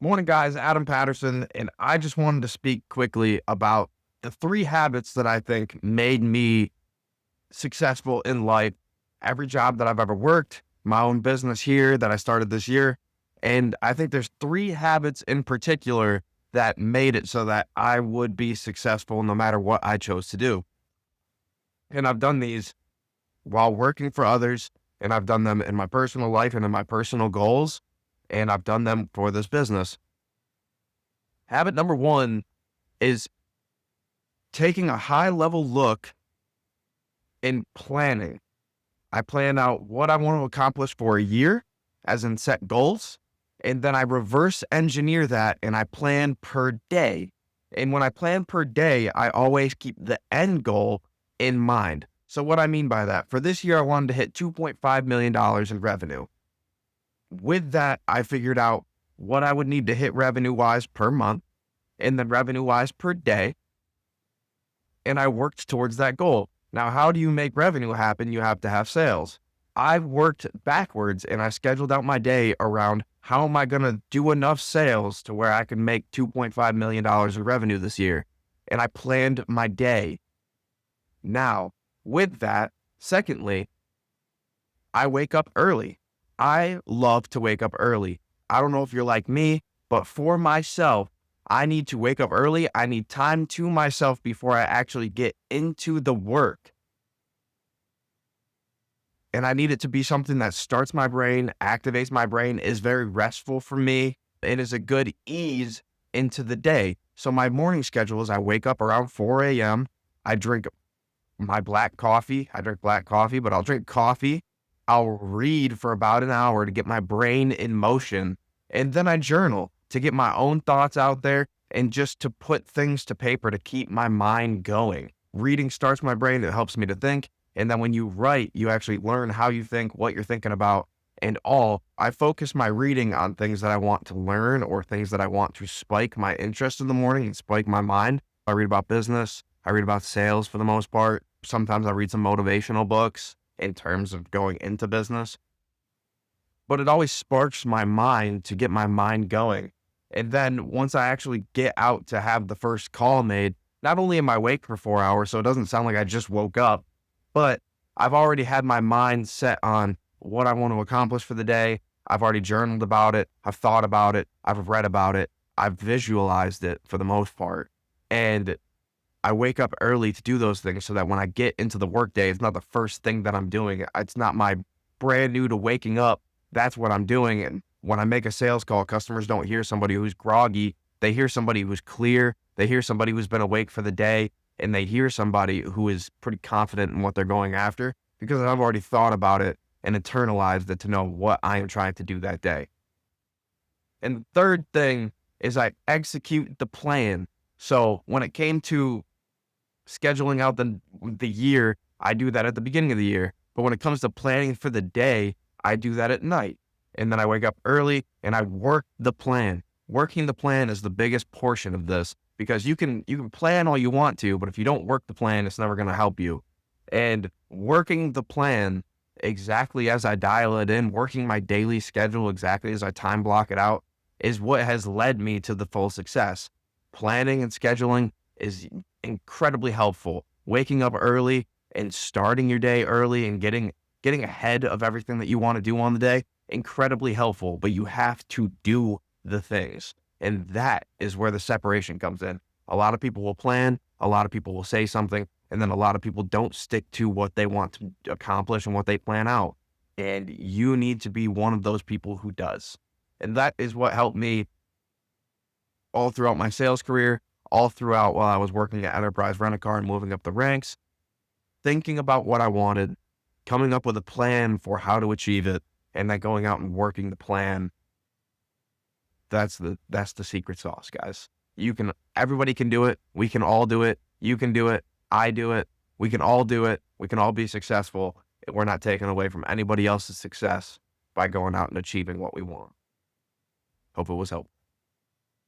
Morning, guys. Adam Patterson, and I just wanted to speak quickly about the three habits that I think made me successful in life. Every job that I've ever worked, my own business here that I started this year. And I think there's three habits in particular that made it so that I would be successful no matter what I chose to do. And I've done these while working for others, and I've done them in my personal life and in my personal goals, and I've done them for this business. Habit number one is taking a high level look in planning. I plan out what I want to accomplish for a year, as in set goals, and then I reverse engineer that and I plan per day. And when I plan per day, I always keep the end goal in mind. So, what I mean by that, for this year, I wanted to hit $2.5 million in revenue. With that, I figured out what I would need to hit revenue wise per month and then revenue wise per day. And I worked towards that goal. Now, how do you make revenue happen? You have to have sales. I've worked backwards and I scheduled out my day around how am I going to do enough sales to where I can make $2.5 million of revenue this year. And I planned my day. Now, with that, secondly, I wake up early. I love to wake up early. I don't know if you're like me, but for myself, I need to wake up early. I need time to myself before I actually get into the work. And I need it to be something that starts my brain, activates my brain, is very restful for me, and is a good ease into the day. So my morning schedule is I wake up around 4 a.m. I drink my black coffee. I drink black coffee, but I'll drink coffee. I'll read for about an hour to get my brain in motion. And then I journal to get my own thoughts out there and just to put things to paper to keep my mind going. Reading starts my brain. It helps me to think. And then when you write, you actually learn how you think, what you're thinking about, and all. I focus my reading on things that I want to learn or things that I want to spike my interest in the morning and spike my mind. I read about business. I read about sales for the most part. Sometimes I read some motivational books in terms of going into business. But it always sparks my mind to get my mind going. And then once I actually get out to have the first call made, not only am I awake for 4 hours, so it doesn't sound like I just woke up, but I've already had my mind set on what I want to accomplish for the day. I've already journaled about it. I've thought about it. I've read about it. I've visualized it for the most part. And I wake up early to do those things so that when I get into the workday, it's not the first thing that I'm doing. It's not my brand new to waking up. That's what I'm doing. And when I make a sales call, customers don't hear somebody who's groggy. They hear somebody who's clear. They hear somebody who's been awake for the day. And they hear somebody who is pretty confident in what they're going after because I've already thought about it and internalized it to know what I am trying to do that day. And the third thing is I execute the plan. So when it came to scheduling out the year, I do that at the beginning of the year. But when it comes to planning for the day, I do that at night. And then I wake up early and I work the plan. Working the plan is the biggest portion of this because you can plan all you want to, but if you don't work the plan, it's never going to help you. And working the plan exactly as I dial it in, working my daily schedule exactly as I time block it out is what has led me to the full success. Planning and scheduling is incredibly helpful. Waking up early and starting your day early and getting ahead of everything that you want to do on the day, incredibly helpful, but you have to do the things. And that is where the separation comes in. A lot of people will plan, a lot of people will say something, and then a lot of people don't stick to what they want to accomplish and what they plan out. And you need to be one of those people who does. And that is what helped me all throughout my sales career, all throughout while I was working at Enterprise Rent-A-Car and moving up the ranks, thinking about what I wanted, coming up with a plan for how to achieve it, and then going out and working the plan. That's the secret sauce, guys. Everybody can do it. We can all do it. You can do it. I do it. We can all do it. We can all be successful. We're not taking away from anybody else's success by going out and achieving what we want. Hope it was helpful.